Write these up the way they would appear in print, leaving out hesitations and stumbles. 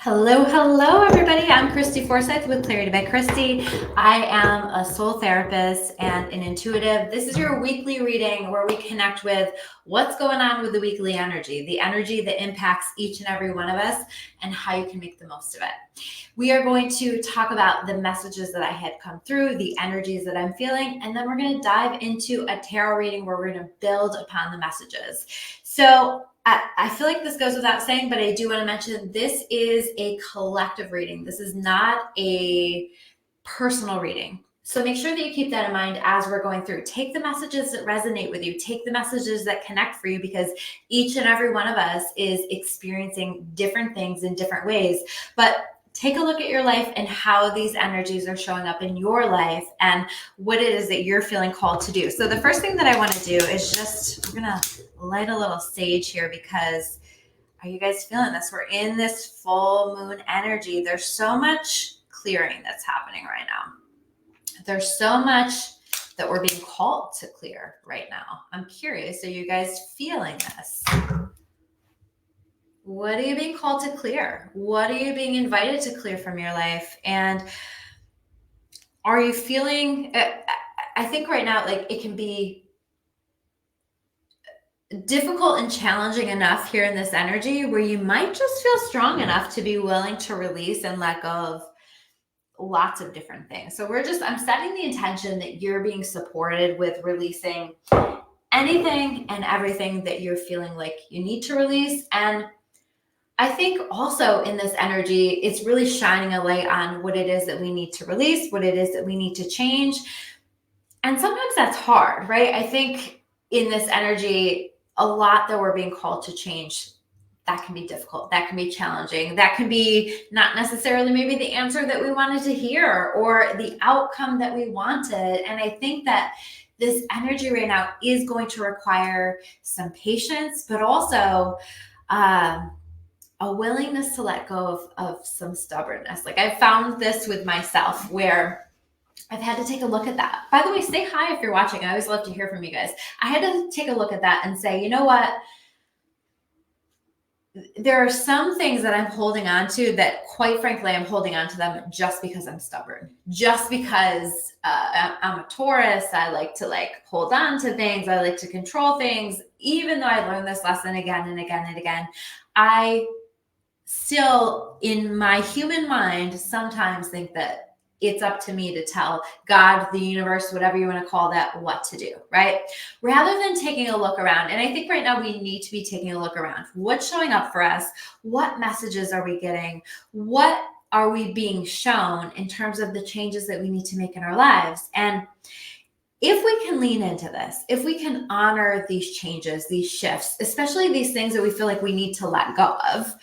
Hello, everybody. I'm Christy Forsyth with Clarity by Christy. I am a soul therapist and an intuitive. This is your weekly reading where we connect with what's going on with the weekly energy, the energy that impacts each and every one of us, and how you can make the most of it. We are going to talk about the messages that I had come through, the energies that I'm feeling, and then we're going to dive into a tarot reading where we're going to build upon the messages. So I feel like this goes without saying, but I do want to mention this is a collective reading. This is not a personal reading. So make sure that you keep that in mind as we're going through. Take the messages that resonate with you. Take the messages that connect for you, because each and every one of us is experiencing different things in different ways. But take a look at your life and how these energies are showing up in your life and what it is that you're feeling called to do. So the first thing that I want to do is we're going to light a little sage here, because are you guys feeling this? We're in this full moon energy. There's so much clearing that's happening right now. There's so much that we're being called to clear right now. I'm curious, are you guys feeling this? What are you being called to clear? What are you being invited to clear from your life? And are you feeling, I think right now, like, it can be difficult and challenging enough here in this energy where you might just feel strong enough to be willing to release and let go of lots of different things. So I'm setting the intention that you're being supported with releasing anything and everything that you're feeling like you need to release. And I think also in this energy, it's really shining a light on what it is that we need to release, what it is that we need to change. And sometimes that's hard, right? I think in this energy, a lot that we're being called to change, that can be difficult. That can be challenging. That can be not necessarily maybe the answer that we wanted to hear or the outcome that we wanted. And I think that this energy right now is going to require some patience, but also a willingness to let go of some stubbornness. Like, I found this with myself where I've had to take a look at that. By the way, say hi if you're watching. I always love to hear from you guys. I had to take a look at that and say, you know what? There are some things that I'm holding on to that, quite frankly, I'm holding on to them just because I'm stubborn, just because I'm a Taurus. I like to hold on to things. I like to control things. Even though I learned this lesson again and again and again, I still, in my human mind, sometimes think that it's up to me to tell God, the universe, whatever you want to call that, what to do, right? Rather than taking a look around. And I think right now we need to be taking a look around. What's showing up for us? What messages are we getting? What are we being shown in terms of the changes that we need to make in our lives? And if we can lean into this, if we can honor these changes, these shifts, especially these things that we feel like we need to let go of,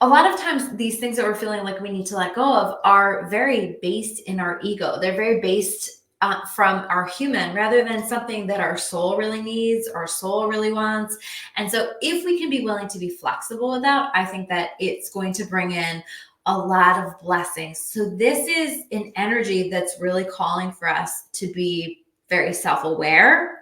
a lot of times these things that we're feeling like we need to let go of are very based in our ego. They're very based from our human, rather than something that our soul really needs, our soul really wants. And so if we can be willing to be flexible with that, I think that it's going to bring in a lot of blessings. So this is an energy that's really calling for us to be very self-aware,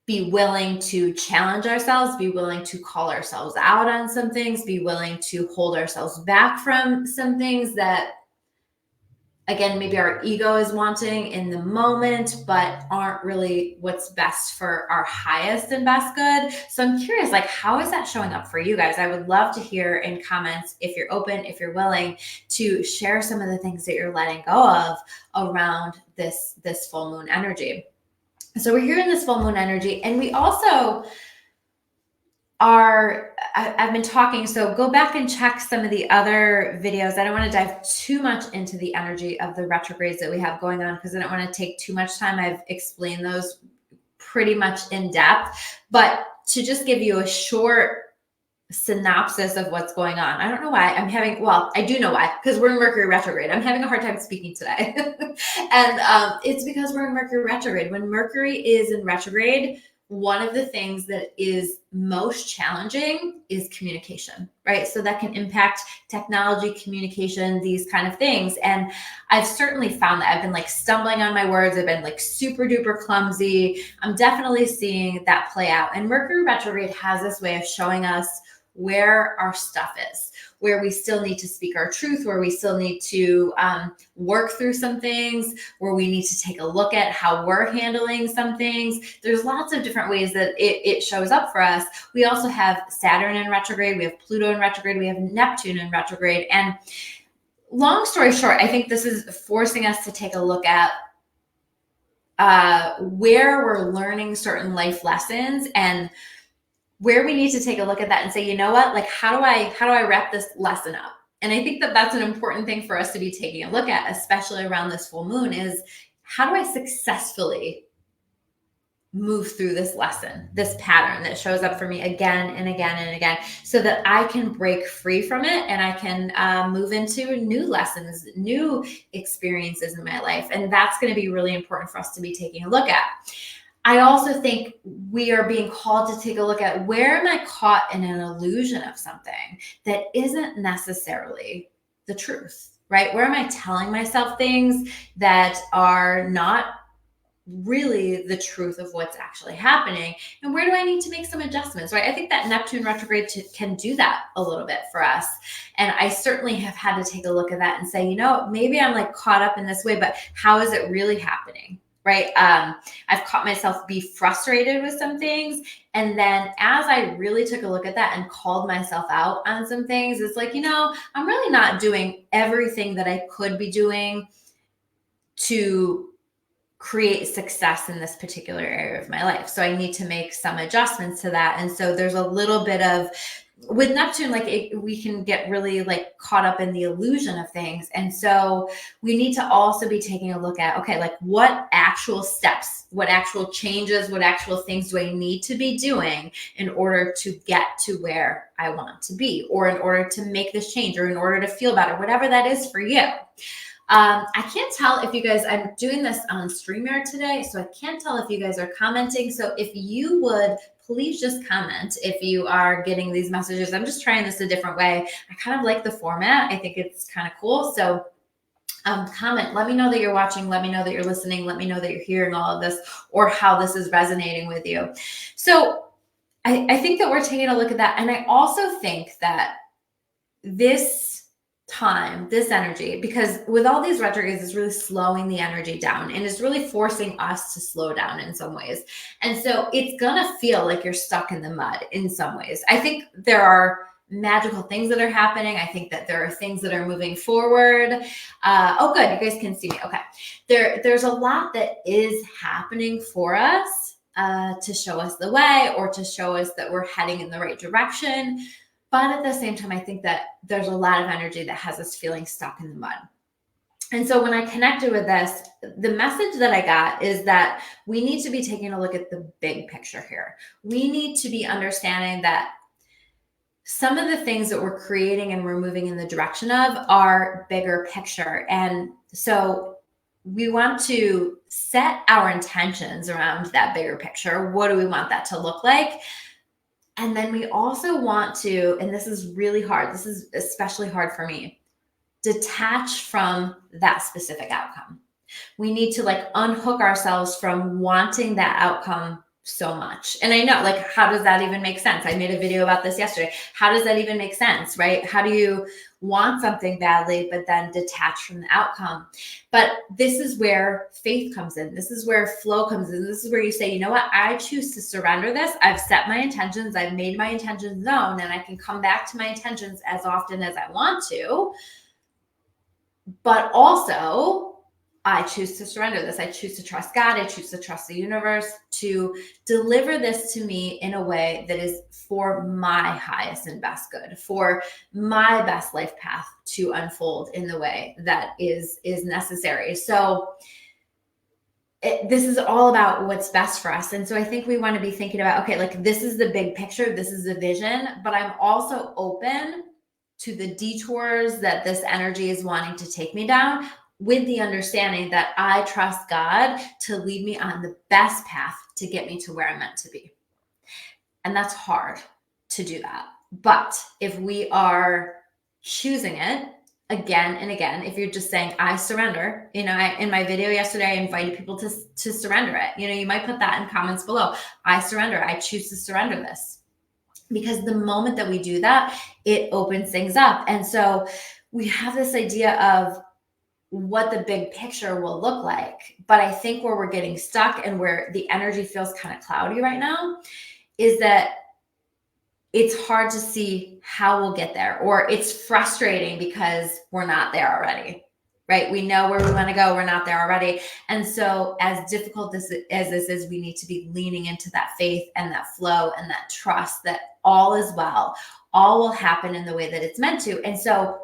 be willing to challenge ourselves, be willing to call ourselves out on some things, be willing to hold ourselves back from some things that, again, maybe our ego is wanting in the moment, but aren't really what's best for our highest and best good. So I'm curious, how is that showing up for you guys? I would love to hear in comments, if you're open, if you're willing to share some of the things that you're letting go of around this full moon energy. So we're here in this full moon energy, and we also I've been talking, so go back and check some of the other videos. I don't want to dive too much into the energy of the retrogrades that we have going on, because I don't want to take too much time. I've explained those pretty much in depth, but to just give you a short synopsis of what's going on. I don't know why I do know why, because we're in Mercury retrograde. I'm having a hard time speaking today. And it's because we're in Mercury retrograde. When Mercury is in retrograde, one of the things that is most challenging is communication, right? So that can impact technology, communication, these kind of things. And I've certainly found that I've been stumbling on my words. I've been super duper clumsy. I'm definitely seeing that play out. And Mercury retrograde has this way of showing us where our stuff is, where we still need to speak our truth, where we still need to work through some things, where we need to take a look at how we're handling some things. There's lots of different ways that it shows up for us. We also have Saturn in retrograde, we have Pluto in retrograde, we have Neptune in retrograde. And long story short, I think this is forcing us to take a look at where we're learning certain life lessons and where we need to take a look at that and say, you know what, like, how do I wrap this lesson up? And I think that that's an important thing for us to be taking a look at, especially around this full moon, is how do I successfully move through this lesson, this pattern that shows up for me again and again and again, so that I can break free from it and I can move into new lessons, new experiences in my life. And that's going to be really important for us to be taking a look at. I also think we are being called to take a look at, where am I caught in an illusion of something that isn't necessarily the truth, right? Where am I telling myself things that are not really the truth of what's actually happening? And where do I need to make some adjustments, right? I think that Neptune retrograde can do that a little bit for us. And I certainly have had to take a look at that and say, you know, maybe I'm like caught up in this way, but how is it really happening? Right? I've caught myself be frustrated with some things. And then as I really took a look at that and called myself out on some things, it's like, you know, I'm really not doing everything that I could be doing to create success in this particular area of my life. So I need to make some adjustments to that. And so there's a little bit of, with Neptune, like we can get really like caught up in the illusion of things. And so we need to also be taking a look at, okay, like what actual steps, what actual changes, what actual things do I need to be doing in order to get to where I want to be, or in order to make this change, or in order to feel better, whatever that is for you. I can't tell if you guys, I'm doing this on StreamYard today, so I can't tell if you guys are commenting. So if you would please just comment if you are getting these messages. I'm just trying this a different way. I kind of like the format. I think it's kind of cool. So comment, let me know that you're watching. Let me know that you're listening. Let me know that you're hearing all of this, or how this is resonating with you. So I think that we're taking a look at that. And I also think that this time, this energy, because with all these retrogrades, it's really slowing the energy down, and it's really forcing us to slow down in some ways. And so it's gonna feel like you're stuck in the mud in some ways. I think there are magical things that are happening. I think that there are things that are moving forward. Oh, good, you guys can see me. Okay, there's a lot that is happening for us to show us the way, or to show us that we're heading in the right direction. But at the same time, I think that there's a lot of energy that has us feeling stuck in the mud. And so when I connected with this, the message that I got is that we need to be taking a look at the big picture here. We need to be understanding that some of the things that we're creating and we're moving in the direction of are bigger picture. And so we want to set our intentions around that bigger picture. What do we want that to look like? And then we also want to, and this is really hard, this is especially hard for me, detach from that specific outcome. We need to like unhook ourselves from wanting that outcome so much. And I know, like, how does that even make sense? I made a video about this yesterday. How does that even make sense, right? How do you want something badly, but then detach from the outcome? But this is where faith comes in. This is where flow comes in. This is where you say, you know what? I choose to surrender this. I've set my intentions. I've made my intentions known, and I can come back to my intentions as often as I want to. But also, I choose to surrender this. I choose to trust God. I choose to trust the universe to deliver this to me in a way that is for my highest and best good, for my best life path to unfold in the way that is necessary. So this is all about what's best for us. And so I think we want to be thinking about, okay, like, this is the big picture. This is the vision, but I'm also open to the detours that this energy is wanting to take me down, with the understanding that I trust God to lead me on the best path to get me to where I'm meant to be. And that's hard to do that. But if we are choosing it again and again, if you're just saying, I surrender, in my video yesterday, I invited people to surrender it. You might put that in comments below. I surrender. I choose to surrender this. because the moment that we do that, it opens things up. And so we have this idea of what the big picture will look like. But I think where we're getting stuck and where the energy feels kind of cloudy right now is that it's hard to see how we'll get there, or it's frustrating because we're not there already, right? We know where we want to go, we're not there already. And so as difficult as this is, we need to be leaning into that faith and that flow and that trust that all is well, all will happen in the way that it's meant to. And so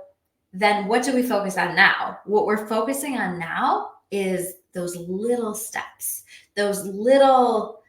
then what do we focus on now? What we're focusing on now is those little steps, those little,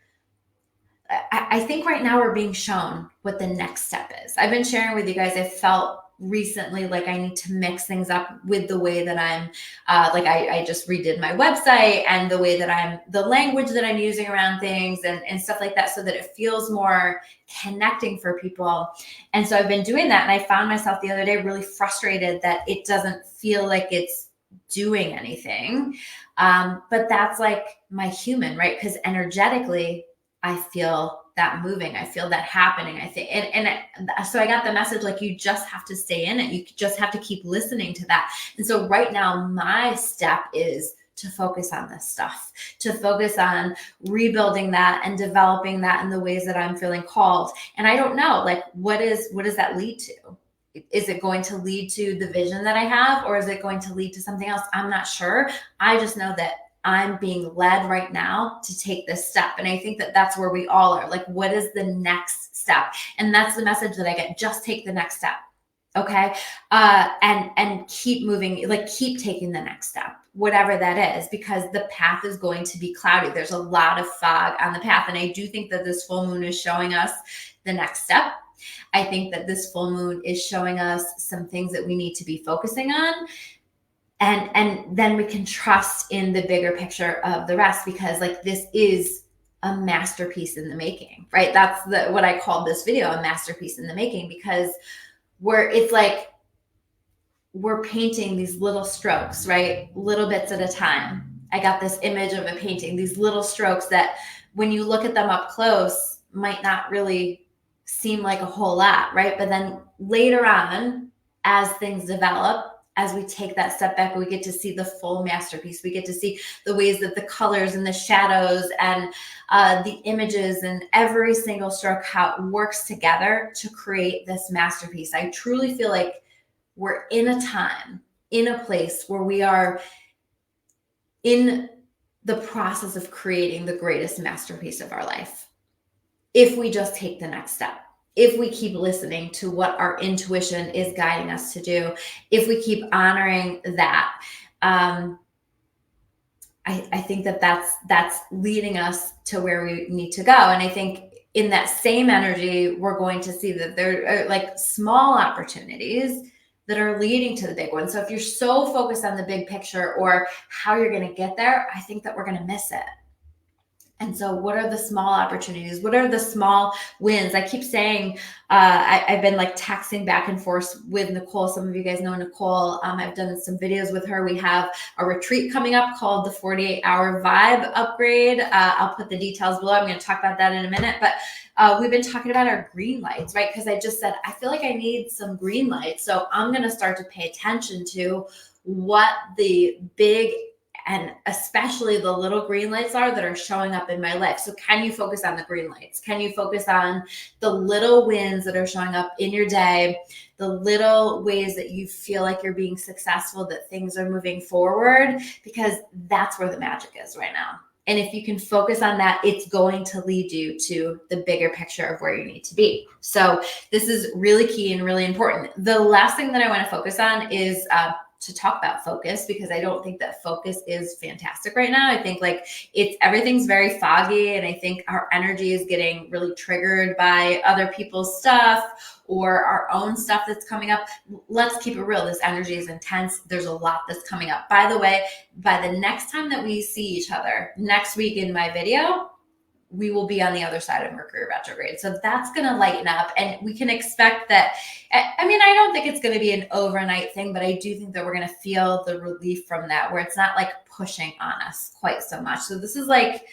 I think right now we're being shown what the next step is. I've been sharing with you guys, I felt recently like I need to mix things up with the way that I'm, I just redid my website and the way that the language that I'm using around things and stuff like that, so that it feels more connecting for people. And so I've been doing that. And I found myself the other day really frustrated that it doesn't feel like it's doing anything. But that's like my human, right? Because energetically, I feel that moving. I feel that happening. I think, so I got the message, like, you just have to stay in it. You just have to keep listening to that. And so right now, my step is to focus on this stuff, to focus on rebuilding that and developing that in the ways that I'm feeling called. And I don't know, like, what does that lead to? Is it going to lead to the vision that I have, or is it going to lead to something else? I'm not sure. I just know that I'm being led right now to take this step. And I think that that's where we all are. Like, what is the next step? And that's the message that I get. Just take the next step. Okay. And keep moving, like, keep taking the next step, whatever that is, because the path is going to be cloudy. There's a lot of fog on the path. And I do think that this full moon is showing us the next step. I think that this full moon is showing us some things that we need to be focusing on. And then we can trust in the bigger picture of the rest, because, like, this is a masterpiece in the making, right? That's what I called this video, a masterpiece in the making, because it's like we're painting these little strokes, right? Little bits at a time. I got this image of a painting, these little strokes that when you look at them up close might not really seem like a whole lot, right? But then later on, as things develop, as we take that step back, we get to see the full masterpiece. We get to see the ways that the colors and the shadows and the images and every single stroke, how it works together to create this masterpiece. I truly feel like we're in a time, in a place where we are in the process of creating the greatest masterpiece of our life. If we just take the next step, if we keep listening to what our intuition is guiding us to do, if we keep honoring that, I think that that's leading us to where we need to go. And I think in that same energy, we're going to see that there are, like, small opportunities that are leading to the big one. So if you're so focused on the big picture or how you're going to get there, I think that we're going to miss it. And so what are the small opportunities? What are the small wins? I keep saying, I've been like texting back and forth with Nicole. Some of you guys know Nicole. I've done some videos with her. We have a retreat coming up called the 48-hour vibe upgrade. I'll put the details below. I'm going to talk about that in a minute. But we've been talking about our green lights, right? Because I just said, I feel like I need some green lights. So I'm going to start to pay attention to what the big and especially the little green lights are that are showing up in my life. So can you focus on the green lights? Can you focus on the little wins that are showing up in your day, the little ways that you feel like you're being successful, that things are moving forward? Because that's where the magic is right now. And if you can focus on that, it's going to lead you to the bigger picture of where you need to be. So this is really key and really important. The last thing that I want to focus on is to talk about focus, because I don't think that focus is fantastic right now. I think like everything's very foggy, and I think our energy is getting really triggered by other people's stuff or our own stuff that's coming up. Let's keep it real. This energy is intense. There's a lot that's coming up. By the way, by the next time that we see each other next week in my video, we will be on the other side of Mercury retrograde. So that's going to lighten up, and we can expect that. I mean, I don't think it's going to be an overnight thing, but I do think that we're going to feel the relief from that, where it's not like pushing on us quite so much. So this is like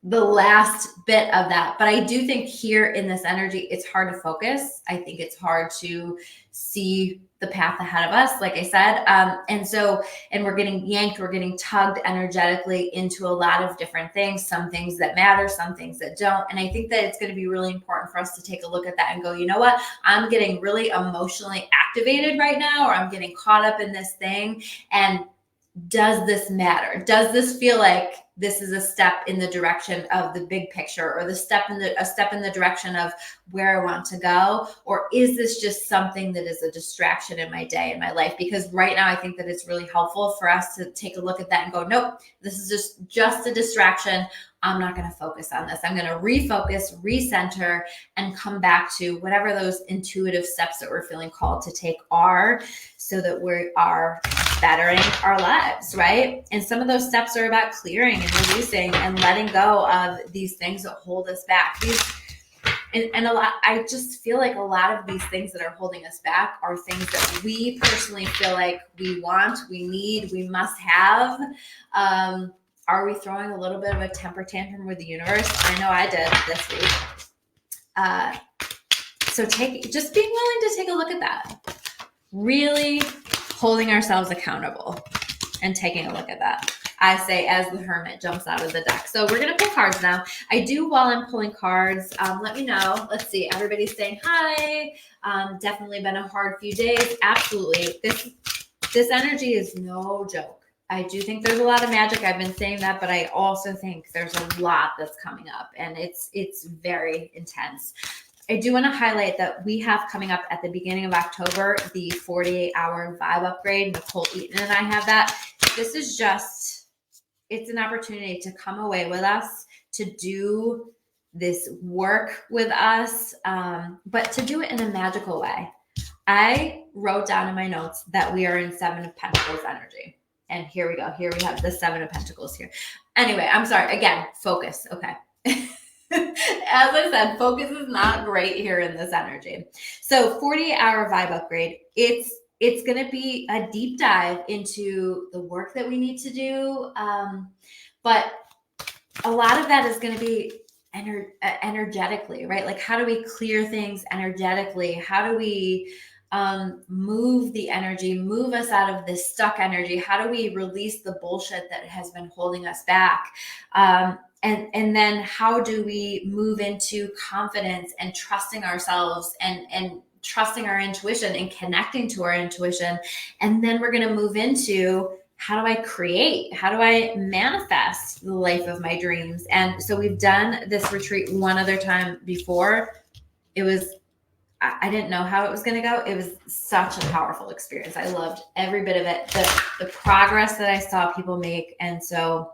the last bit of that. But I do think here in this energy, it's hard to focus. I think it's hard to see the path ahead of us, like I said. And we're getting yanked, we're getting tugged energetically into a lot of different things, some things that matter, some things that don't. And I think that it's going to be really important for us to take a look at that and go, you know what, I'm getting really emotionally activated right now, or I'm getting caught up in this thing. And does this matter? Does this feel like this is a step in the direction of the big picture, or a step in the direction of where I want to go? Or is this just something that is a distraction in my day, in my life? Because right now I think that it's really helpful for us to take a look at that and go, nope, this is just a distraction. I'm not going to focus on this. I'm going to refocus, recenter, and come back to whatever those intuitive steps that we're feeling called to take are, so that we are bettering our lives, right? And some of those steps are about clearing and releasing and letting go of these things that hold us back. I just feel like a lot of these things that are holding us back are things that we personally feel like we want, we need, we must have. Are we throwing a little bit of a temper tantrum with the universe? I know I did this week. So just being willing to take a look at that. Really holding ourselves accountable and taking a look at that. I say as the hermit jumps out of the deck. So we're going to pull cards now. I do, while I'm pulling cards, let me know. Let's see. Everybody's saying hi. Definitely been a hard few days. Absolutely. This energy is no joke. I do think there's a lot of magic. I've been saying that, but I also think there's a lot that's coming up, and it's very intense. I do want to highlight that we have coming up at the beginning of October, the 48-hour vibe upgrade. Nicole Eaton and I have that. This is it's an opportunity to come away with us, to do this work with us, but to do it in a magical way. I wrote down in my notes that we are in Seven of Pentacles energy. And here we go. Here we have the Seven of Pentacles here. Anyway, I'm sorry. Again, focus. Okay. As I said, focus is not great here in this energy. So 48-hour vibe upgrade. It's going to be a deep dive into the work that we need to do. But a lot of that is going to be energetically, right? Like, how do we clear things energetically? How do we move the energy, move us out of this stuck energy? How do we release the bullshit that has been holding us back? And then how do we move into confidence and trusting ourselves and trusting our intuition and connecting to our intuition? And then we're going to move into, how do I create? How do I manifest the life of my dreams? And so we've done this retreat one other time before. I didn't know how it was going to go. It was such a powerful experience. I loved every bit of it, the progress that I saw people make. And so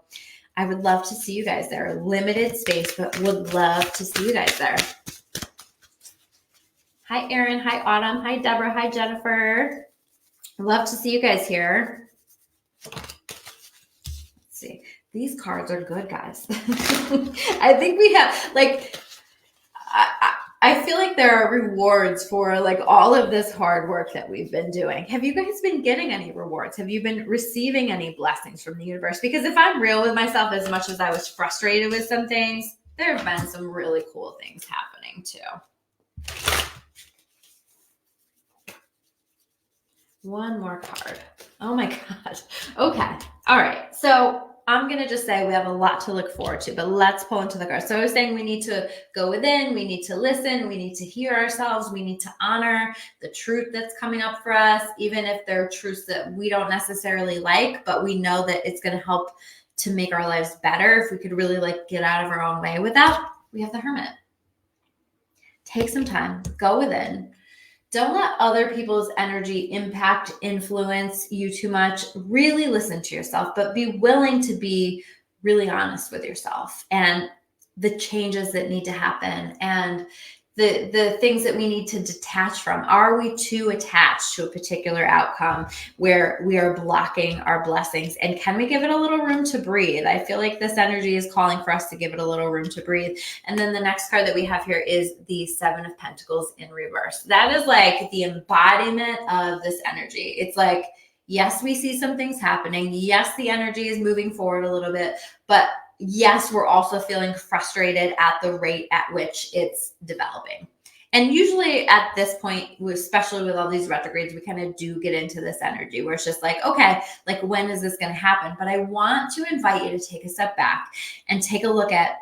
I would love to see you guys there. Limited space, but would love to see you guys there. Hi, Erin. Hi, Autumn. Hi, Deborah. Hi, Jennifer. Love to see you guys here. Let's see. These cards are good, guys. I think we have, like, I feel like there are rewards for like all of this hard work that we've been doing. Have you guys been getting any rewards? Have you been receiving any blessings from the universe? Because if I'm real with myself, as much as I was frustrated with some things, there have been some really cool things happening too. One more card. Oh my gosh. Okay. All right. So I'm going to just say we have a lot to look forward to, but let's pull into the cards. So I was saying we need to go within, we need to listen, we need to hear ourselves, we need to honor the truth that's coming up for us, even if they're truths that we don't necessarily like, but we know that it's going to help to make our lives better. If we could really like get out of our own way with that, we have the Hermit. Take some time, go within. Don't let other people's energy impact, influence you too much. Really listen to yourself, but be willing to be really honest with yourself and the changes that need to happen and the things that we need to detach from. Are we too attached to a particular outcome where we are blocking our blessings? And can we give it a little room to breathe? I feel like this energy is calling for us to give it a little room to breathe. And then the next card that we have here is the Seven of Pentacles in reverse. That is like the embodiment of this energy. It's like, yes, we see some things happening. Yes, the energy is moving forward a little bit, but yes, we're also feeling frustrated at the rate at which it's developing. And usually at this point, especially with all these retrogrades, we kind of do get into this energy where it's just like, okay, like when is this going to happen? But I want to invite you to take a step back and take a look at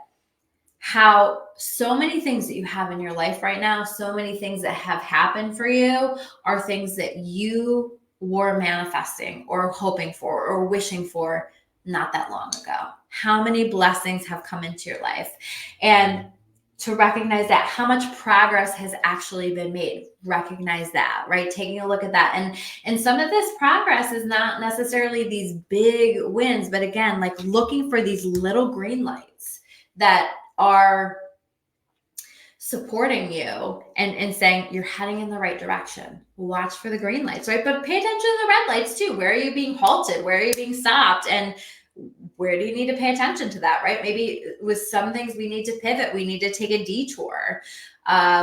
how so many things that you have in your life right now, so many things that have happened for you are things that you were manifesting or hoping for or wishing for not that long ago. How many blessings have come into your life? And to recognize that, how much progress has actually been made, recognize that, right? Taking a look at that. And some of this progress is not necessarily these big wins, but again, like looking for these little green lights that are supporting you and saying you're heading in the right direction. Watch for the green lights, right? But pay attention to the red lights too. Where are you being halted? Where are you being stopped? And where do you need to pay attention to that, right? Maybe with some things we need to pivot. We need to take a detour.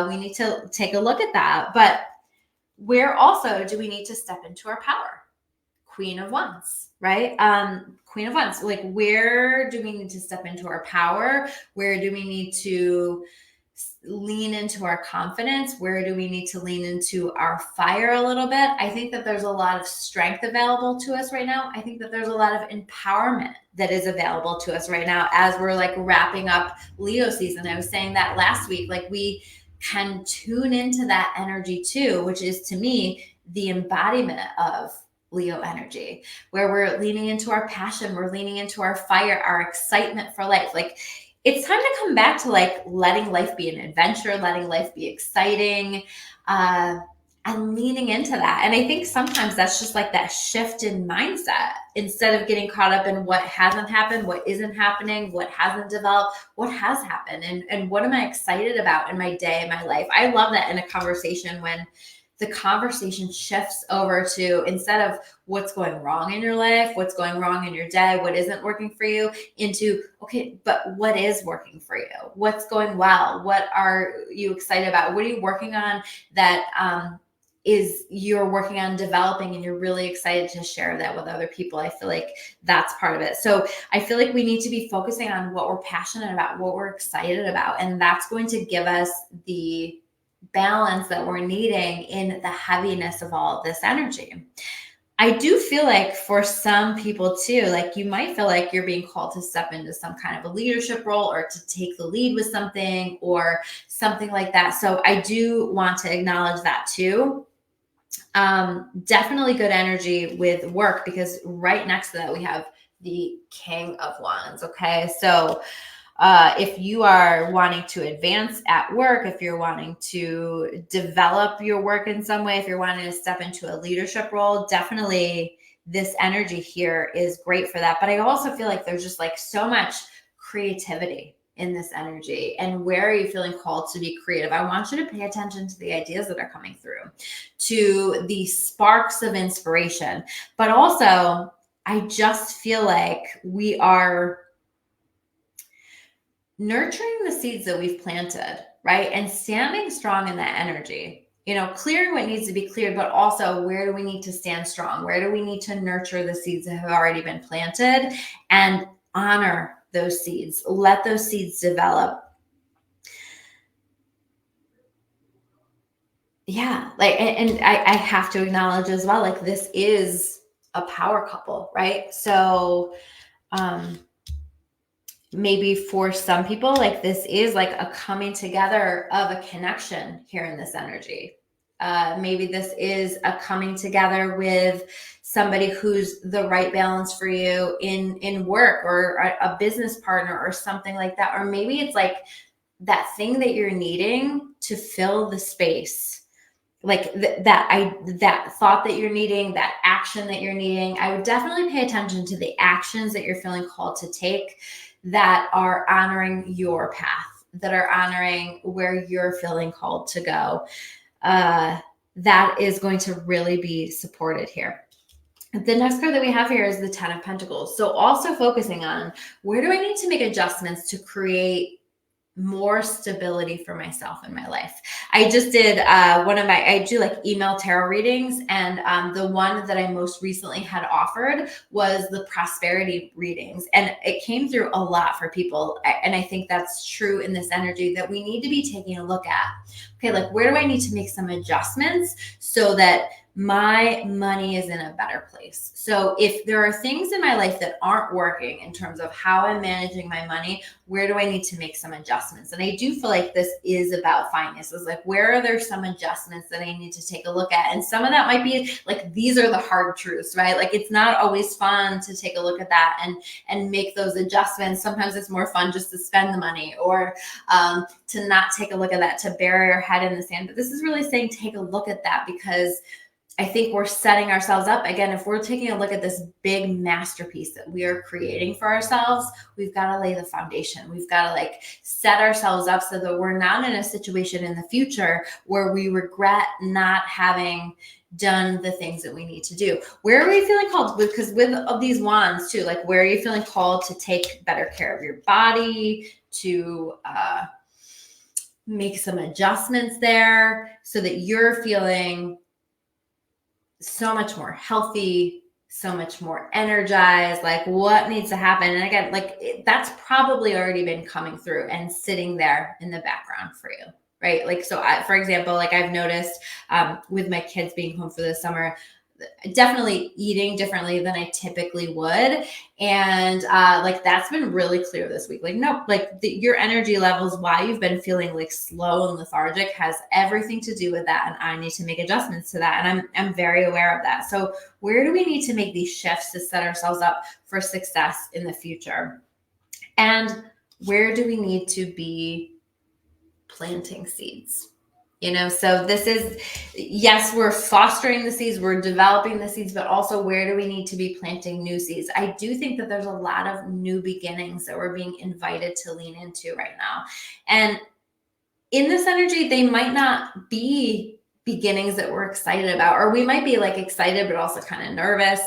We need to take a look at that. But where also do we need to step into our power? Queen of Wands, right? Queen of Wands, like where do we need to step into our power? Where do we need to lean into our confidence? Where do we need to lean into our fire a little bit? I think that there's a lot of strength available to us right now. I think that there's a lot of empowerment that is available to us right now as we're like wrapping up Leo season. I was saying that last week, like we can tune into that energy too, which is to me the embodiment of Leo energy, where we're leaning into our passion, we're leaning into our fire, our excitement for life. Like it's time to come back to like letting life be an adventure, letting life be exciting, and leaning into that. And I think sometimes that's just like that shift in mindset instead of getting caught up in what hasn't happened, what isn't happening, what hasn't developed, what has happened, and what am I excited about in my day, in my life. I love that in a conversation when the conversation shifts over to, instead of what's going wrong in your life, what's going wrong in your day, what isn't working for you, into, okay, but what is working for you? What's going well? What are you excited about? What are you working on that is you're working on developing and you're really excited to share that with other people? I feel like that's part of it. So I feel like we need to be focusing on what we're passionate about, what we're excited about, and that's going to give us the balance that we're needing in the heaviness of all of this energy. I do feel like for some people too, like you might feel like you're being called to step into some kind of a leadership role or to take the lead with something or something like that. So I do want to acknowledge that too. Definitely good energy with work, because right next to that we have the King of Wands. Okay. So if you are wanting to advance at work, if you're wanting to develop your work in some way, if you're wanting to step into a leadership role, definitely this energy here is great for that. But I also feel like there's just like so much creativity in this energy. And where are you feeling called to be creative? I want you to pay attention to the ideas that are coming through, to the sparks of inspiration. But also, I just feel like we are nurturing the seeds that we've planted, right? And standing strong in that energy, clearing what needs to be cleared, but also where do we need to stand strong? Where do we need to nurture the seeds that have already been planted and honor those seeds? Let those seeds develop. Yeah. And I have to acknowledge as well, like this is a power couple, right? So, maybe for some people, like this is like a coming together of a connection here in this energy. Maybe this is a coming together with somebody who's the right balance for you in work, or a business partner or something like that. Or maybe it's like that thing that you're needing to fill the space, like that thought that you're needing, that action that you're needing. I would definitely pay attention to the actions that you're feeling called to take that are honoring your path, that are honoring where you're feeling called to go. That is going to really be supported here. The next card that we have here is the Ten of Pentacles. So also focusing on, where do I need to make adjustments to create more stability for myself in my life. I just did I do like email tarot readings, and the one that I most recently had offered was the prosperity readings, and it came through a lot for people. And I think that's true in this energy that we need to be taking a look at. Okay, like where do I need to make some adjustments so that my money is in a better place? So if there are things in my life that aren't working in terms of how I'm managing my money, where do I need to make some adjustments? And I do feel like this is about finances. Like, where are there some adjustments that I need to take a look at? And some of that might be like, these are the hard truths, right? Like, it's not always fun to take a look at that and make those adjustments. Sometimes it's more fun just to spend the money, or to not take a look at that, to bury your head in the sand. But this is really saying, take a look at that, because I think we're setting ourselves up. Again, if we're taking a look at this big masterpiece that we are creating for ourselves, we've got to lay the foundation. We've got to like set ourselves up so that we're not in a situation in the future where we regret not having done the things that we need to do. Where are we feeling called? Because with these wands too, like, where are you feeling called to take better care of your body, to make some adjustments there so that you're feeling so much more healthy, so much more energized? Like, what needs to happen? And again, like, that's probably already been coming through and sitting there in the background for you, right? Like, so for example, like I've noticed with my kids being home for the summer, definitely eating differently than I typically would. And like, that's been really clear this week. Like, no, like your energy levels, why you've been feeling like slow and lethargic, has everything to do with that. And I need to make adjustments to that. And I'm very aware of that. So where do we need to make these shifts to set ourselves up for success in the future? And where do we need to be planting seeds? You know, so this is, yes, we're fostering the seeds, we're developing the seeds, but also where do we need to be planting new seeds? I do think that there's a lot of new beginnings that we're being invited to lean into right now. And in this energy, they might not be beginnings that we're excited about, or we might be like excited, but also kind of nervous,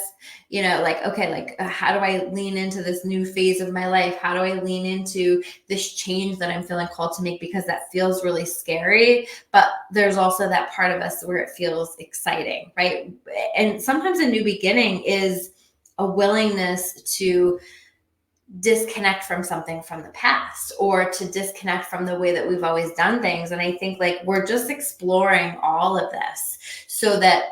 you know, like, okay, like how do I lean into this new phase of my life? How do I lean into this change that I'm feeling called to make? Because that feels really scary, but there's also that part of us where it feels exciting, right? And sometimes a new beginning is a willingness to disconnect from something from the past, or to disconnect from the way that we've always done things. And I think like we're just exploring all of this so that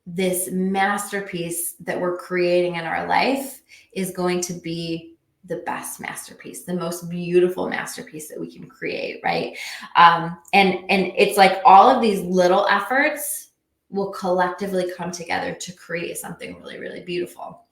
this masterpiece that we're creating in our life is going to be the best masterpiece, the most beautiful masterpiece that we can create, right? And it's like all of these little efforts will collectively come together to create something really, really beautiful.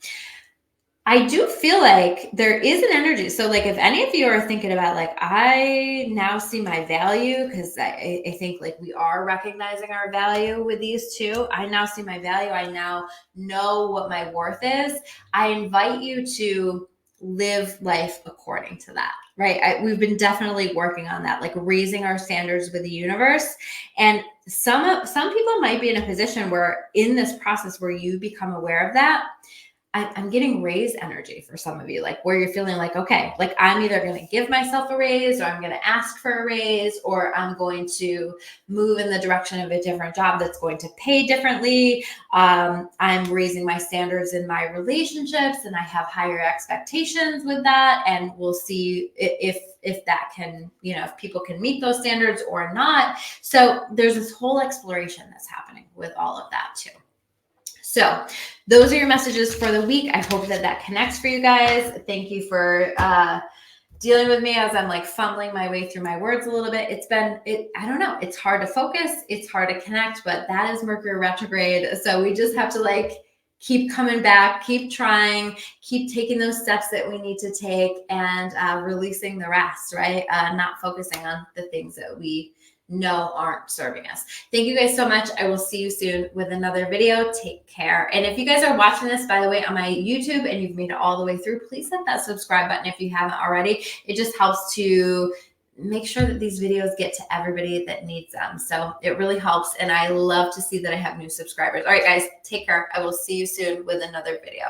I do feel like there is an energy. So like, if any of you are thinking about like, I now see my value, because I think like we are recognizing our value with these two. I now see my value. I now know what my worth is. I invite you to live life according to that, right? We've been definitely working on that, like raising our standards with the universe. And some people might be in a position where in this process where you become aware of that, I'm getting raise energy for some of you, like where you're feeling like, okay, like I'm either going to give myself a raise, or I'm going to ask for a raise, or I'm going to move in the direction of a different job that's going to pay differently. I'm raising my standards in my relationships, and I have higher expectations with that. And we'll see if that can, you know, if people can meet those standards or not. So there's this whole exploration that's happening with all of that too. So those are your messages for the week. I hope that connects for you guys. Thank you for dealing with me as I'm like fumbling my way through my words a little bit. I don't know. It's hard to focus. It's hard to connect, but that is Mercury retrograde. So we just have to like keep coming back, keep trying, keep taking those steps that we need to take, and releasing the rest, right? Not focusing on the things that we know aren't serving us. Thank you guys so much. I will see you soon with another video. Take care. And if you guys are watching this, by the way, on my YouTube, and you've made it all the way through, please hit that subscribe button if you haven't already. It just helps to make sure that these videos get to everybody that needs them. So it really helps. And I love to see that I have new subscribers. All right, guys, take care. I will see you soon with another video.